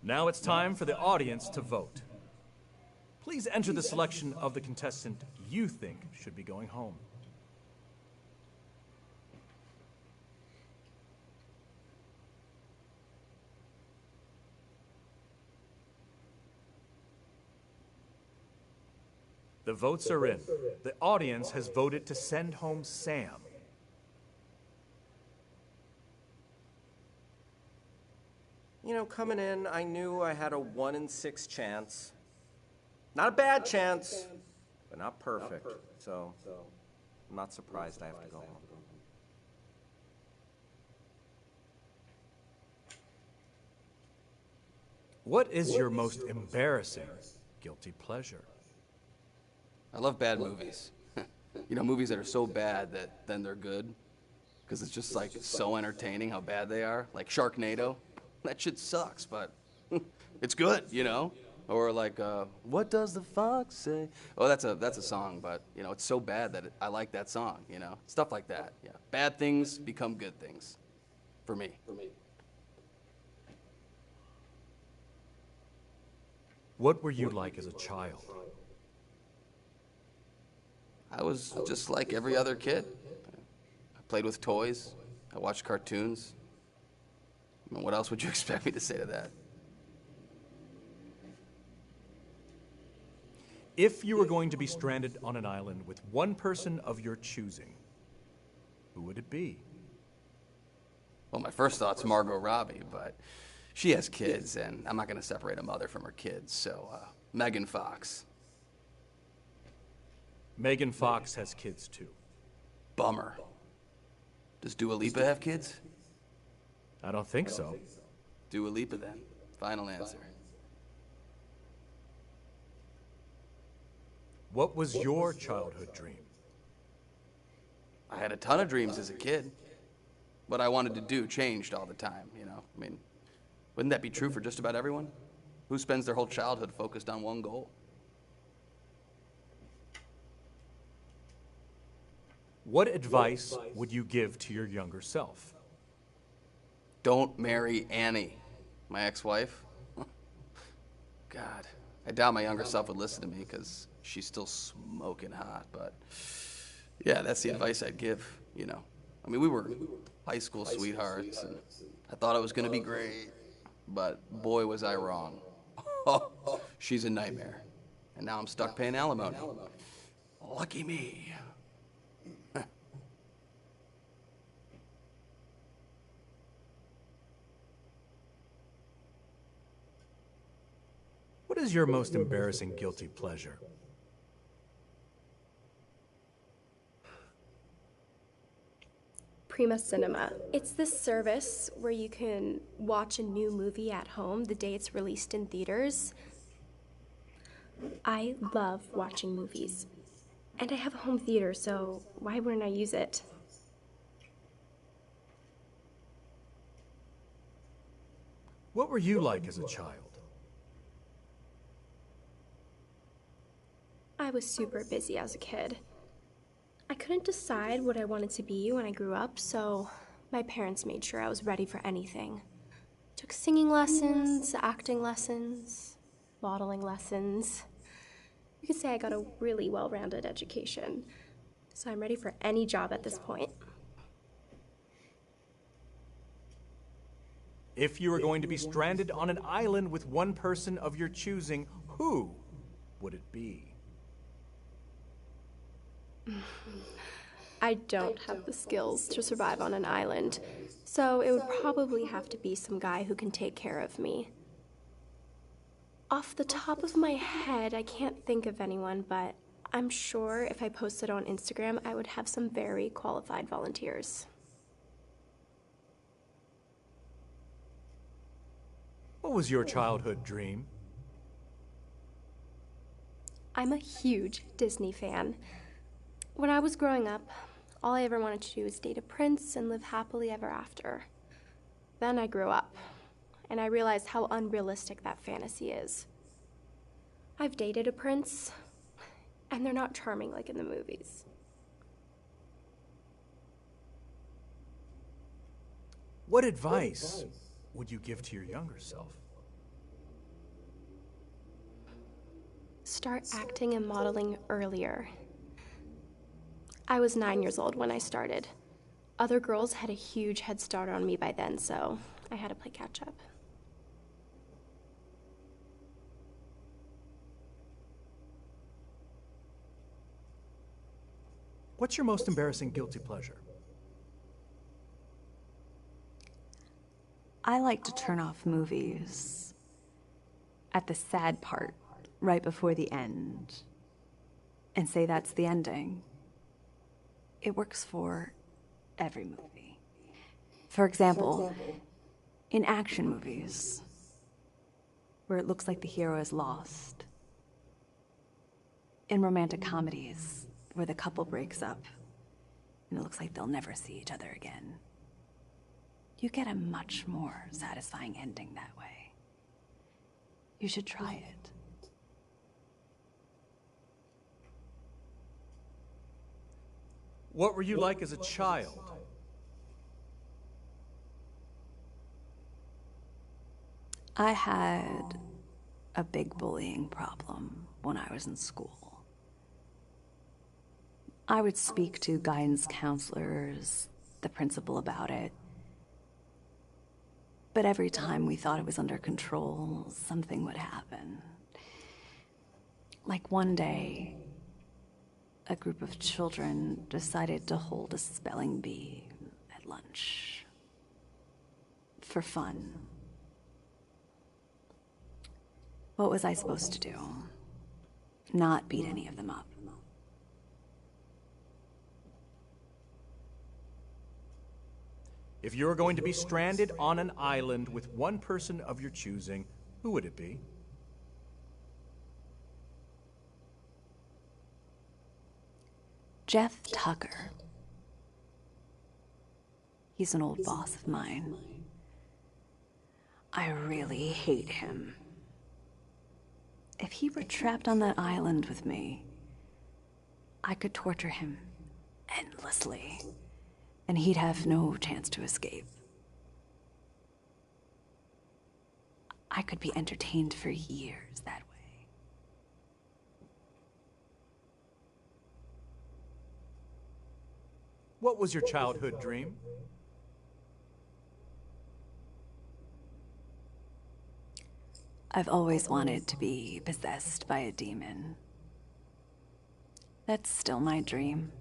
Now it's time for the audience to vote. Please enter the selection of the contestant you think should be going home. The votes are in. The audience has voted to send home Sam. You know, coming in, I knew I had a 1 in 6 chance. Not a bad chance, but not perfect. So, I'm not surprised I have to go home. What is your most embarrassing guilty pleasure? I love bad movies. You know, movies that are so bad that then they're good. Because it's just like so entertaining how bad they are. Like Sharknado. That shit sucks, but it's good, you know? Or like, what does the fox say? Oh, that's a song, but, you know, it's so bad that I like that song, you know? Stuff like that, yeah. Bad things become good things. For me. What were you like as a child? I was just like every other kid. I played with toys. I watched cartoons. I mean, what else would you expect me to say to that? If you were going to be stranded on an island with one person of your choosing, who would it be? Well, my first thought's Margot Robbie, but she has kids, and I'm not going to separate a mother from her kids, so Megan Fox. Megan Fox has kids too. Bummer. Does Dua Lipa have kids? I don't think so. Dua Lipa then. Final answer. What was your childhood dream? I had a ton of dreams as a kid. What I wanted to do changed all the time, you know? I mean, wouldn't that be true for just about everyone? Who spends their whole childhood focused on one goal? What advice would you give to your younger self? Don't marry Annie, my ex-wife. God, I doubt my younger self would listen to me because she's still smoking hot, but yeah, that's the advice I'd give, you know. I mean, we were high school sweethearts, and I thought it was going to be great, but boy, was I wrong. She's a nightmare, and now I'm stuck paying alimony. Lucky me. What is your most embarrassing guilty pleasure? Prima Cinema. It's this service where you can watch a new movie at home the day it's released in theaters. I love watching movies. And I have a home theater, so why wouldn't I use it? What were you like as a child? I was super busy as a kid. I couldn't decide what I wanted to be when I grew up, so my parents made sure I was ready for anything. Took singing lessons, acting lessons, modeling lessons. You could say I got a really well-rounded education, so I'm ready for any job at this point. If you were going to be stranded on an island with one person of your choosing, who would it be? I don't have the skills to survive on an island, so it would probably have to be some guy who can take care of me. Off the top of my head, I can't think of anyone, but I'm sure if I posted on Instagram, I would have some very qualified volunteers. What was your childhood dream? I'm a huge Disney fan. When I was growing up, all I ever wanted to do was date a prince and live happily ever after. Then I grew up, and I realized how unrealistic that fantasy is. I've dated a prince, and they're not charming like in the movies. What advice would you give to your younger self? start acting and modeling earlier. I was 9 years old when I started. Other girls had a huge head start on me by then, so I had to play catch up. What's your most embarrassing guilty pleasure? I like to turn off movies at the sad part, right before the end, and say that's the ending. It works for every movie. For example, in action movies, where it looks like the hero is lost. In romantic comedies, where the couple breaks up, and it looks like they'll never see each other again. You get a much more satisfying ending that way. You should try it. What were you like as a child? I had a big bullying problem when I was in school. I would speak to guidance counselors, the principal about it. But every time we thought it was under control, something would happen. Like one day, a group of children decided to hold a spelling bee at lunch. For fun. What was I supposed to do? Not beat any of them up. If you were going to be stranded on an island with one person of your choosing, who would it be? Jeff Tucker. He's an old boss of mine. I really hate him. If he were trapped on that island with me, I could torture him endlessly, and he'd have no chance to escape. I could be entertained for years that way. What was your childhood dream? I've always wanted to be possessed by a demon. That's still my dream.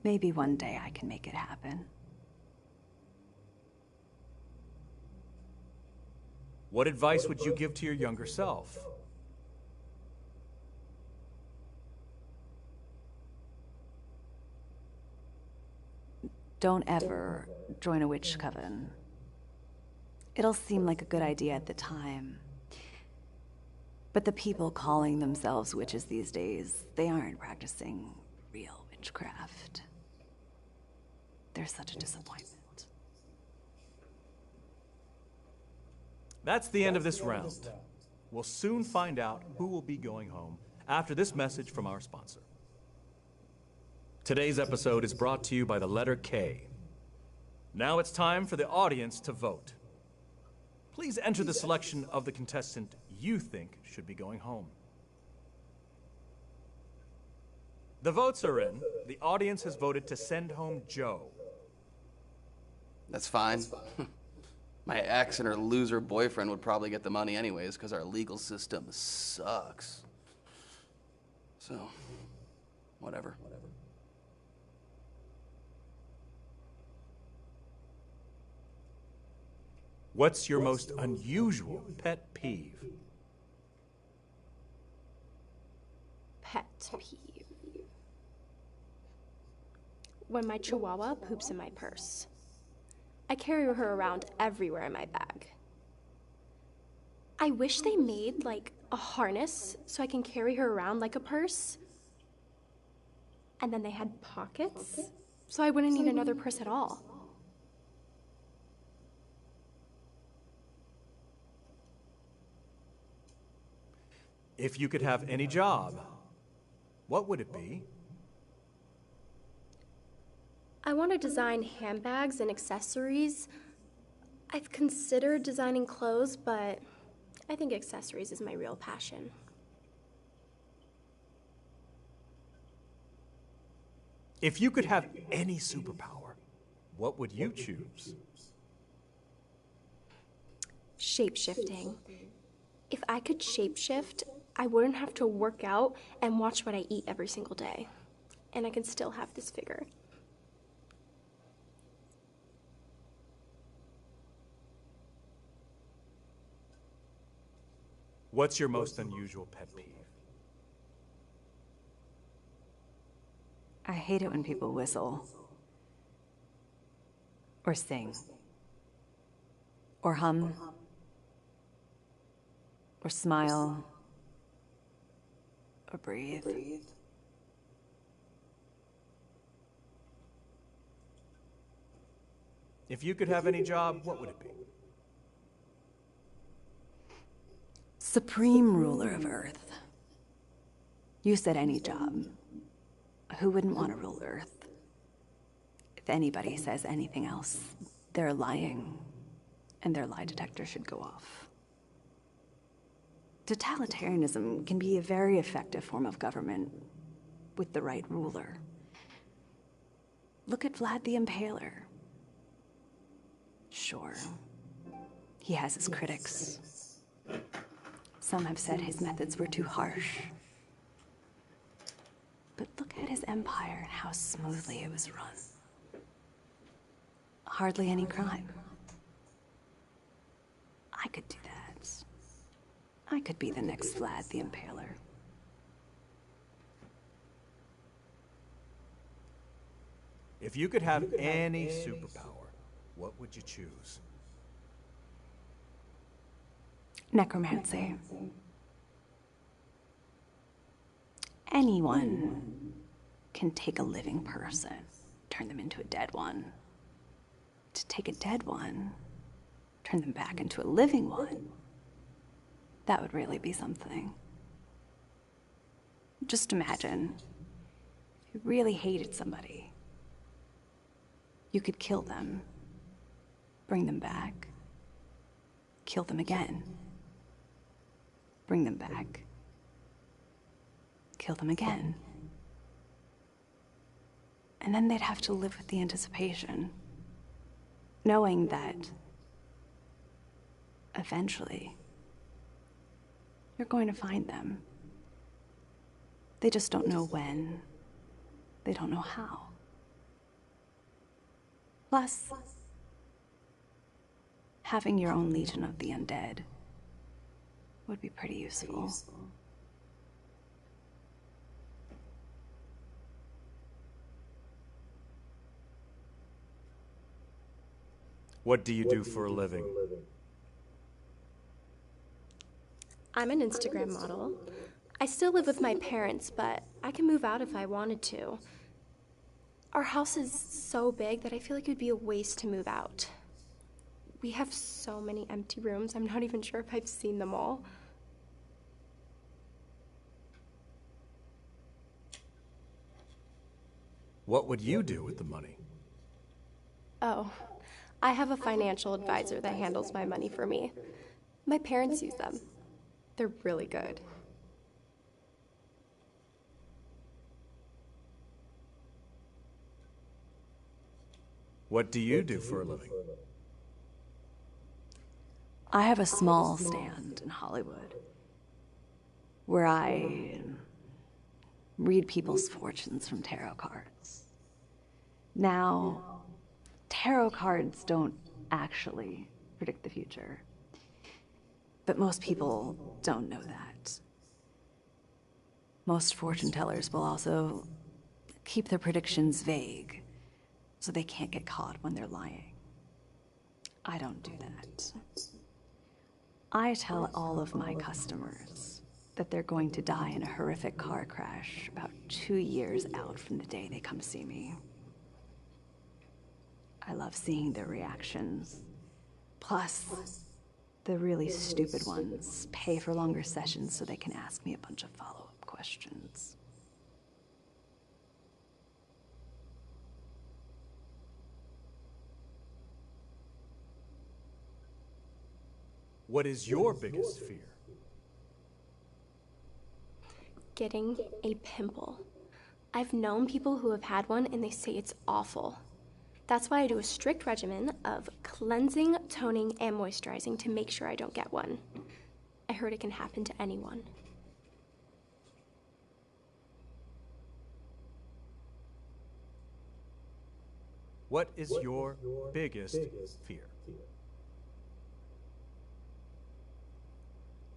Maybe one day I can make it happen. What advice would you give to your younger self? Don't ever join a witch coven. It'll seem like a good idea at the time. But the people calling themselves witches these days, they aren't practicing real witchcraft. They're such a disappointment. That's the end of this round. We'll soon find out who will be going home after this message from our sponsor. Today's episode is brought to you by the letter K. Now it's time for the audience to vote. Please enter the selection of the contestant you think should be going home. The votes are in. The audience has voted to send home Joe. That's fine. My ex and her loser boyfriend would probably get the money anyways because our legal system sucks. So, whatever. What's your most unusual pet peeve? Pet peeve. When my chihuahua poops in my purse. I carry her around everywhere in my bag. I wish they made, like, a harness so I can carry her around like a purse. And then they had pockets, so I wouldn't need another purse at all. If you could have any job, what would it be? I want to design handbags and accessories. I've considered designing clothes, but I think accessories is my real passion. If you could have any superpower, what would you choose? Shape-shifting. If I could shape-shift, I wouldn't have to work out and watch what I eat every single day. And I could still have this figure. What's your most unusual pet peeve? I hate it when people whistle. Or sing. Or hum. Or smile. Or breathe. If you could have any job, what would it be? Supreme ruler of Earth. You said any job. Who wouldn't want to rule Earth? If anybody says anything else, they're lying, and their lie detector should go off. Totalitarianism can be a very effective form of government with the right ruler. Look at Vlad the Impaler. Sure, he has his critics. Some have said his methods were too harsh. But look at his empire and how smoothly it was run. Hardly any crime. I could do that. I could be the next Vlad the Impaler. If you could have any superpower, what would you choose? Necromancy. Anyone can take a living person, turn them into a dead one. To take a dead one, turn them back into a living one. That would really be something. Just imagine, if you really hated somebody, you could kill them, bring them back, kill them again, bring them back, kill them again. And then they'd have to live with the anticipation, knowing that eventually you're going to find them. They just don't know when. They don't know how. Plus, having your own legion of the undead would be pretty useful. What do you do for a living? I'm an Instagram model. I still live with my parents, but I can move out if I wanted to. Our house is so big that I feel like it would be a waste to move out. We have so many empty rooms, I'm not even sure if I've seen them all. What would you do with the money? Oh, I have a financial advisor that handles my money for me. My parents use them. They're really good. What do you do for a living? I have a small stand in Hollywood where I read people's fortunes from tarot cards. Now, tarot cards don't actually predict the future, but most people don't know that. Most fortune tellers will also keep their predictions vague, so they can't get caught when they're lying. I don't do that. I tell all of my customers that they're going to die in a horrific car crash about 2 years out from the day they come see me. I love seeing their reactions. Plus, the really stupid ones pay for longer sessions so they can ask me a bunch of follow-up questions. What is your biggest fear? Getting a pimple. I've known people who have had one and they say it's awful. That's why I do a strict regimen of cleansing, toning, and moisturizing to make sure I don't get one. I heard it can happen to anyone. What is your biggest fear?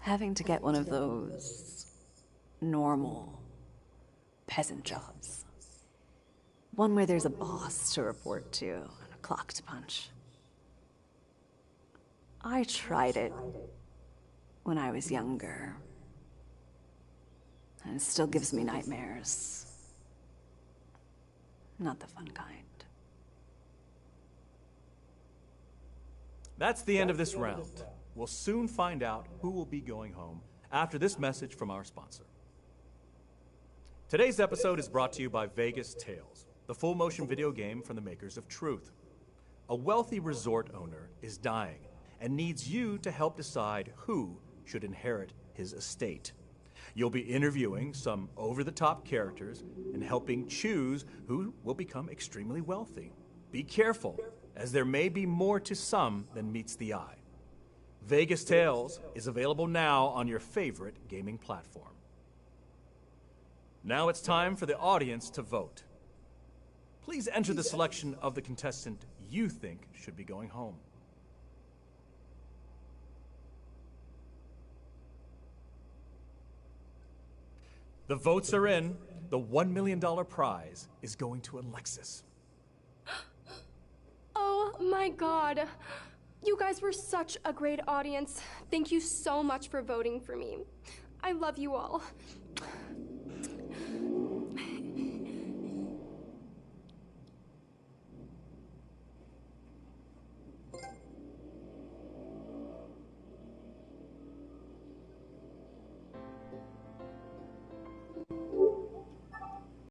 Having to get one of those normal peasant jobs. One where there's a boss to report to and a clock to punch. I tried it when I was younger, and it still gives me nightmares. Not the fun kind. That's the end of this round. We'll soon find out who will be going home after this message from our sponsor. Today's episode is brought to you by Vegas Tales, the full-motion video game from the makers of Truth. A wealthy resort owner is dying and needs you to help decide who should inherit his estate. You'll be interviewing some over-the-top characters and helping choose who will become extremely wealthy. Be careful, as there may be more to some than meets the eye. Vegas Tales is available now on your favorite gaming platform. Now it's time for the audience to vote. Please enter the selection of the contestant you think should be going home. The votes are in. The $1 million prize is going to Alexis. Oh my God. You guys were such a great audience. Thank you so much for voting for me. I love you all.